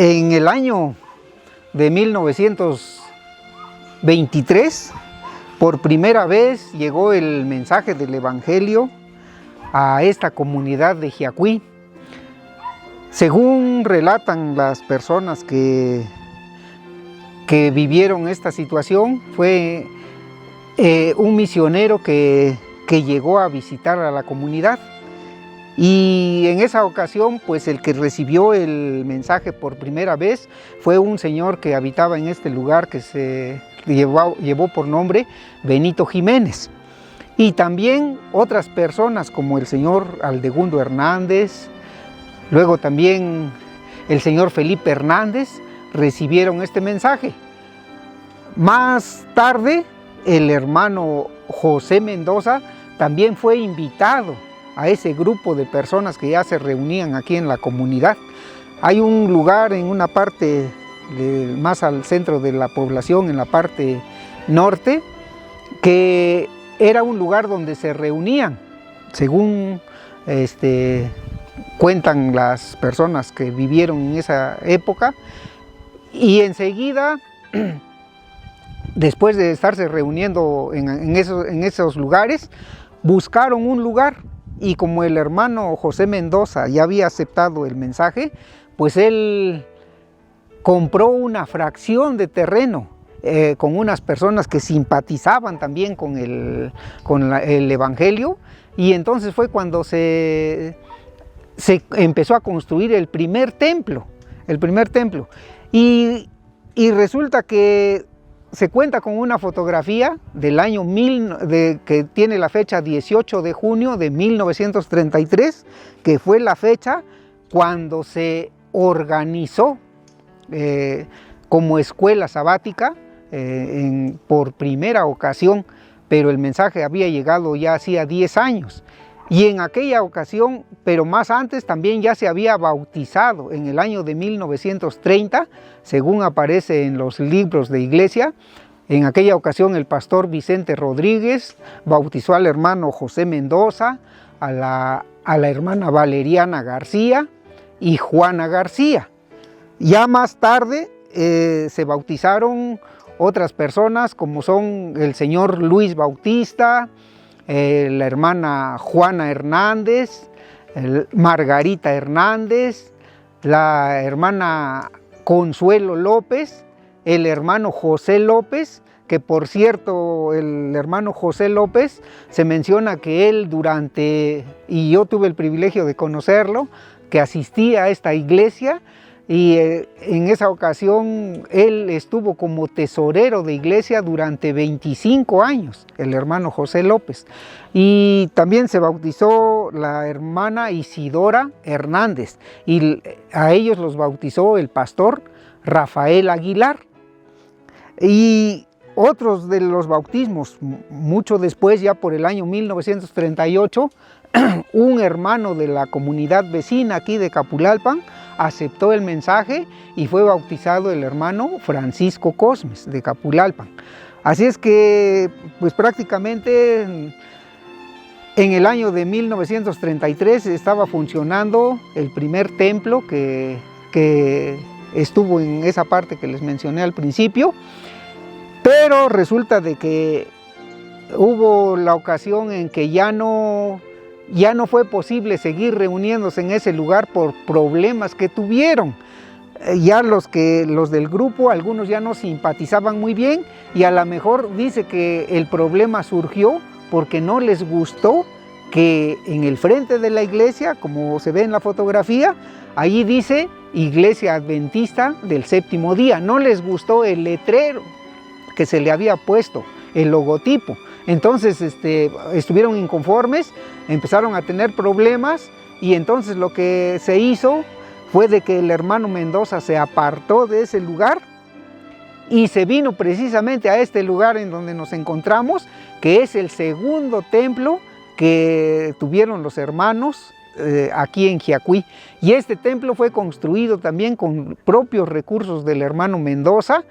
En el año de 1923, por primera vez llegó el mensaje del Evangelio a esta comunidad de Jiacuí. Según relatan las personas que vivieron esta situación, fue un misionero que llegó a visitar a la comunidad. Y en esa ocasión, pues el que recibió el mensaje por primera vez fue un señor que habitaba en este lugar que se llevó por nombre Benito Jiménez. Y también otras personas como el señor Aldegundo Hernández, luego también el señor Felipe Hernández recibieron este mensaje. Más tarde, el hermano José Mendoza también fue invitado a ese grupo de personas que ya se reunían aquí en la comunidad. Hay un lugar en una parte más al centro de la población, en la parte norte, que era un lugar donde se reunían, según cuentan las personas que vivieron en esa época, y enseguida, después de estarse reuniendo en esos lugares, buscaron un lugar. Y como el hermano José Mendoza ya había aceptado el mensaje, pues él compró una fracción de terreno con unas personas que simpatizaban también con el Evangelio, y entonces fue cuando se empezó a construir el primer templo. Y resulta que se cuenta con una fotografía del año que tiene la fecha 18 de junio de 1933, que fue la fecha cuando se organizó como escuela sabática por primera ocasión, pero el mensaje había llegado ya hacía 10 años. Y en aquella ocasión, pero más antes, también ya se había bautizado en el año de 1930, según aparece en los libros de iglesia. En aquella ocasión el pastor Vicente Rodríguez bautizó al hermano José Mendoza, a la hermana Valeriana García y Juana García. Ya más tarde se bautizaron otras personas como son el señor Luis Bautista, la hermana Juana Hernández, Margarita Hernández, la hermana Consuelo López, el hermano José López, que por cierto el hermano José López se menciona que él y yo tuve el privilegio de conocerlo, que asistía a esta iglesia, y en esa ocasión él estuvo como tesorero de iglesia durante 25 años, el hermano José López. Y también se bautizó la hermana Isidora Hernández, y a ellos los bautizó el pastor Rafael Aguilar. Y otros de los bautismos, mucho después, ya por el año 1938, un hermano de la comunidad vecina aquí de Capulalpan aceptó el mensaje y fue bautizado el hermano Francisco Cosmes de Capulalpan. Así es que, pues prácticamente en el año de 1933 estaba funcionando el primer templo que estuvo en esa parte que les mencioné al principio, pero resulta de que hubo la ocasión en que ya no fue posible seguir reuniéndose en ese lugar por problemas que tuvieron. Ya los del grupo, algunos ya no simpatizaban muy bien, y a lo mejor dice que el problema surgió porque no les gustó que en el frente de la iglesia, como se ve en la fotografía, allí dice Iglesia Adventista del Séptimo Día. No les gustó el letrero que se le había puesto, el logotipo. Entonces estuvieron inconformes, empezaron a tener problemas, y entonces lo que se hizo fue de que el hermano Mendoza se apartó de ese lugar y se vino precisamente a este lugar en donde nos encontramos, que es el segundo templo que tuvieron los hermanos aquí en Jiacuí. Y este templo fue construido también con propios recursos del hermano Mendoza.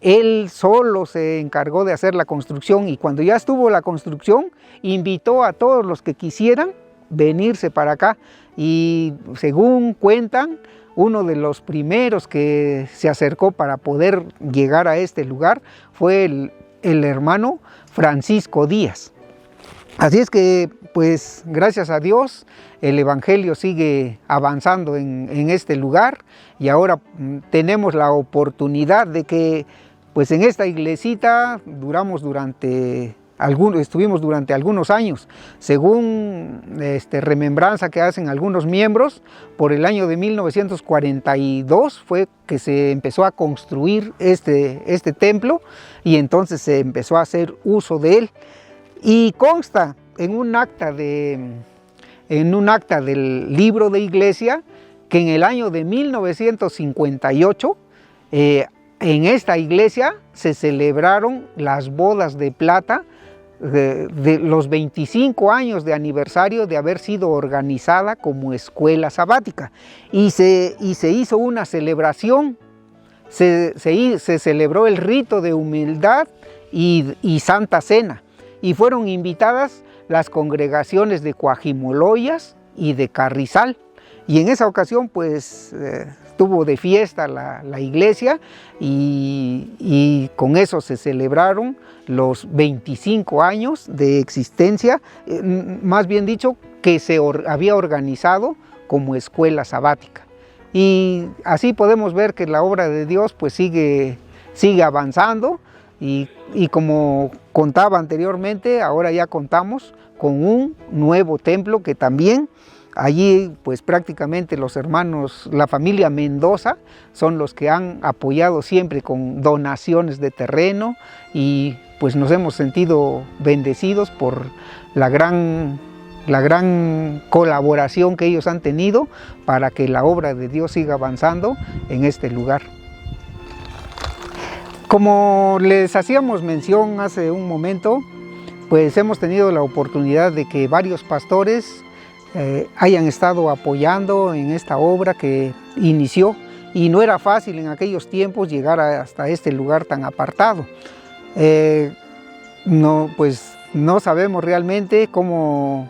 Él solo se encargó de hacer la construcción, y cuando ya estuvo la construcción, invitó a todos los que quisieran venirse para acá. Y según cuentan, uno de los primeros que se acercó para poder llegar a este lugar fue el hermano Francisco Díaz. Así es que, pues, gracias a Dios, el Evangelio sigue avanzando en este lugar, y ahora tenemos la oportunidad de que, pues, en esta iglesita estuvimos durante algunos años, según remembranza que hacen algunos miembros. Por el año de 1942 fue que se empezó a construir este templo, y entonces se empezó a hacer uso de él. Y consta en un acta del libro de iglesia que en el año de 1958 en esta iglesia se celebraron las bodas de plata de los 25 años de aniversario de haber sido organizada como escuela sabática, y se hizo una celebración. Se celebró el rito de humildad y Santa Cena, y fueron invitadas las congregaciones de Coajimoloyas y de Carrizal, y en esa ocasión pues estuvo de fiesta la iglesia, y con eso se celebraron los 25 años de existencia, más bien dicho, que se había organizado como escuela sabática. Y así podemos ver que la obra de Dios pues sigue avanzando, y como contaba anteriormente, ahora ya contamos con un nuevo templo que también allí pues prácticamente los hermanos, la familia Mendoza, son los que han apoyado siempre con donaciones de terreno, y pues nos hemos sentido bendecidos por la gran colaboración que ellos han tenido para que la obra de Dios siga avanzando en este lugar. Como les hacíamos mención hace un momento, pues hemos tenido la oportunidad de que varios pastores hayan estado apoyando en esta obra que inició, y no era fácil en aquellos tiempos llegar hasta este lugar tan apartado. No sabemos realmente cómo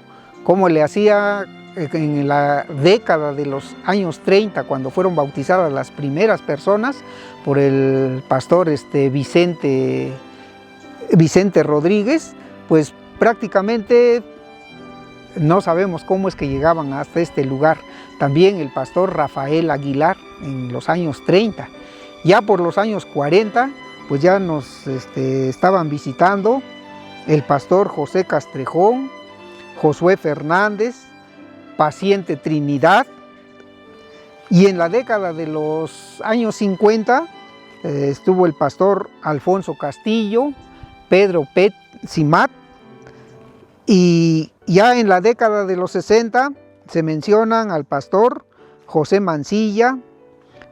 le hacía en la década de los años 30, cuando fueron bautizadas las primeras personas por el pastor Vicente Rodríguez, pues prácticamente no sabemos cómo es que llegaban hasta este lugar. También el pastor Rafael Aguilar en los años 30. Ya por los años 40, pues ya nos estaban visitando el pastor José Castrejón, Josué Fernández, Paciente Trinidad, y en la década de los años 50 estuvo el pastor Alfonso Castillo, Pedro Pet Simat, y ya en la década de los 60 se mencionan al pastor José Mancilla,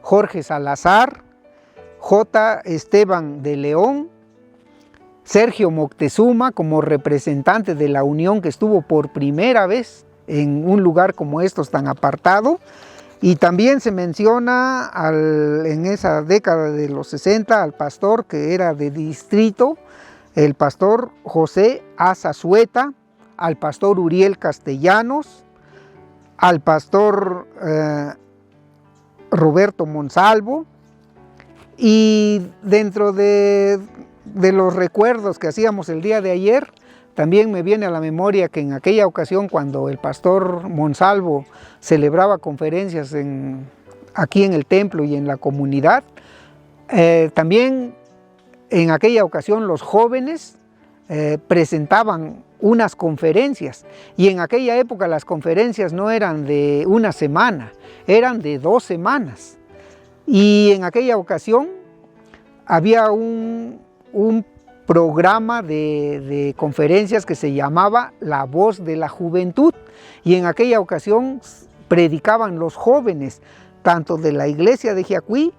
Jorge Salazar, J. Esteban de León, Sergio Moctezuma como representante de la unión que estuvo por primera vez en un lugar como estos tan apartado, y también se menciona en esa década de los 60 al pastor que era de distrito, el pastor José Azazueta, al pastor Uriel Castellanos, al pastor Roberto Monsalvo. Y dentro de los recuerdos que hacíamos el día de ayer, también me viene a la memoria que en aquella ocasión, cuando el pastor Monsalvo celebraba conferencias aquí en el templo y en la comunidad, también en aquella ocasión los jóvenes presentaban unas conferencias, y en aquella época las conferencias no eran de una semana, eran de 2 semanas. Y en aquella ocasión había un programa de conferencias que se llamaba La Voz de la Juventud, y en aquella ocasión predicaban los jóvenes, tanto de la iglesia de Jiacuí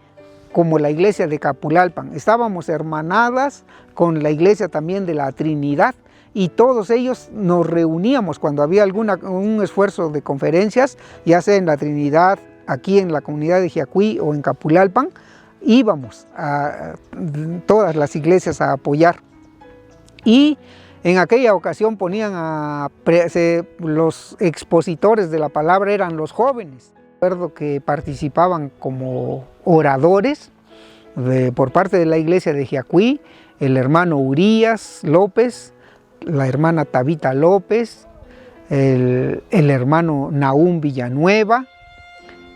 como la iglesia de Capulalpan. Estábamos hermanadas con la iglesia también de la Trinidad, y todos ellos nos reuníamos cuando había un esfuerzo de conferencias, ya sea en la Trinidad, aquí en la comunidad de Jiacuí o en Capulalpan. Íbamos a todas las iglesias a apoyar, y en aquella ocasión ponían los expositores de la palabra eran los jóvenes, Recuerdo que participaban como oradores por parte de la iglesia de Jiacuí, el hermano Urias López, la hermana Tabita López, el hermano Nahum Villanueva,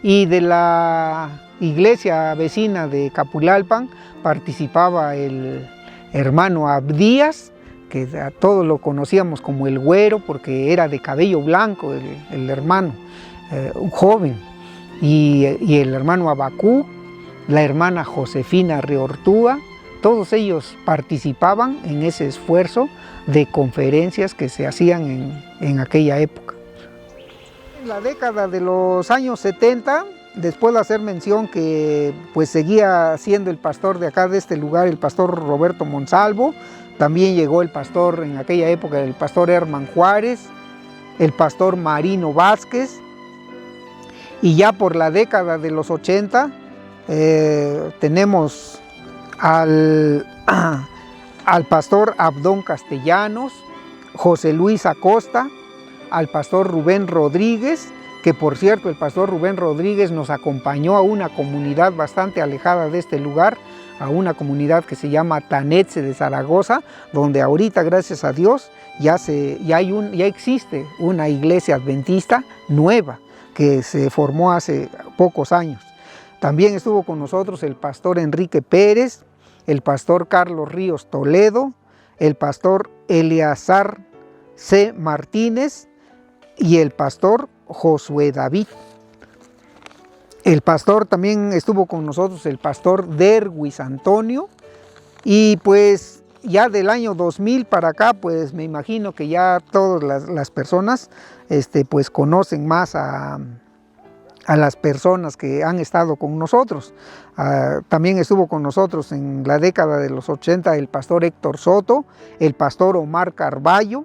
y de la iglesia vecina de Capulalpan participaba el hermano Abdías, que a todos lo conocíamos como el güero porque era de cabello blanco el hermano, un joven, y el hermano Abacú, la hermana Josefina Reortúa. Todos ellos participaban en ese esfuerzo de conferencias que se hacían en aquella época. En la década de los años 70, después de hacer mención que pues seguía siendo el pastor de acá, de este lugar, el pastor Roberto Monsalvo, también llegó el pastor en aquella época, el pastor Herman Juárez, el pastor Marino Vázquez, y ya por la década de los 80 tenemos al pastor Abdón Castellanos, José Luis Acosta, al pastor Rubén Rodríguez, que por cierto el pastor Rubén Rodríguez nos acompañó a una comunidad bastante alejada de este lugar, a una comunidad que se llama Tanetse de Zaragoza, donde ahorita, gracias a Dios, ya existe una iglesia adventista nueva que se formó hace pocos años. También estuvo con nosotros el pastor Enrique Pérez, el pastor Carlos Ríos Toledo, el pastor Eleazar C. Martínez y el pastor Josué David. El pastor también estuvo con nosotros, el pastor Derwis Antonio, y pues ya del año 2000 para acá, pues me imagino que ya todas las personas pues conocen más a las personas que han estado con nosotros. También estuvo con nosotros en la década de los 80 el pastor Héctor Soto, el pastor Omar Carballo,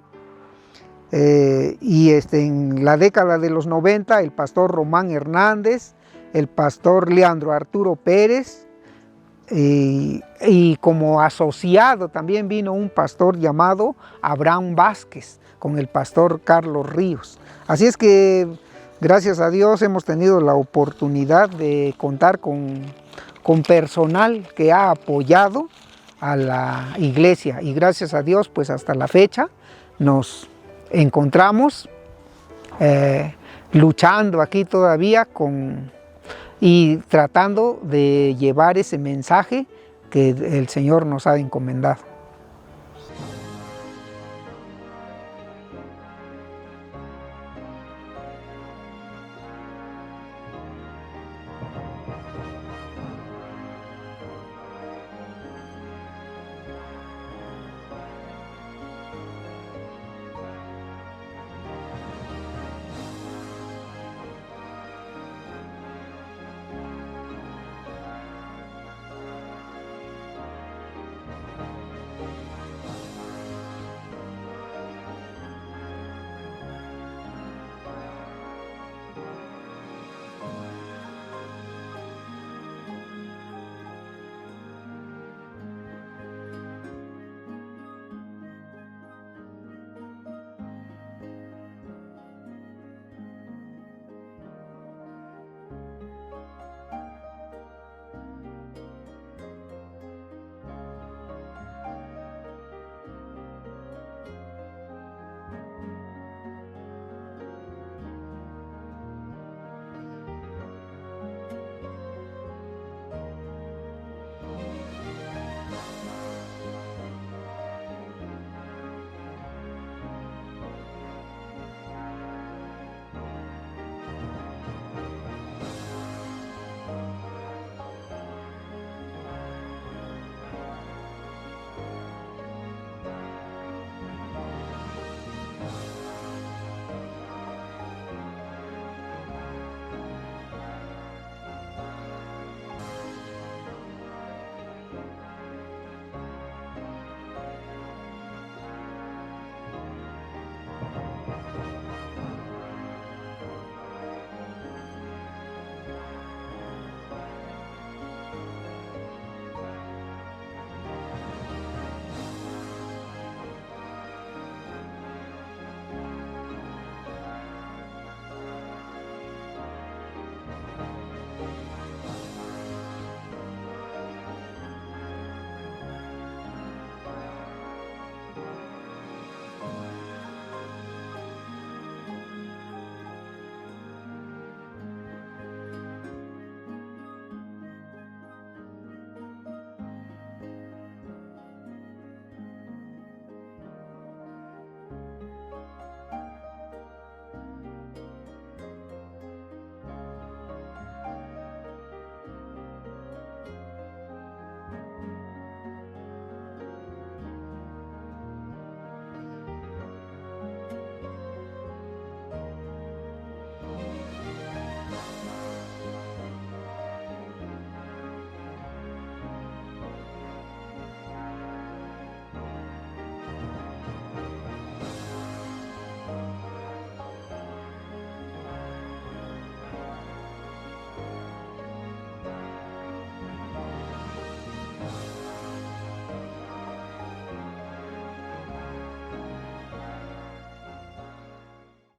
y en la década de los 90 el pastor Román Hernández, el pastor Leandro Arturo Pérez, y como asociado también vino un pastor llamado Abraham Vázquez con el pastor Carlos Ríos. Así es que gracias a Dios hemos tenido la oportunidad de contar con personal que ha apoyado a la iglesia, y gracias a Dios pues hasta la fecha nos encontramos luchando aquí todavía y tratando de llevar ese mensaje que el Señor nos ha encomendado.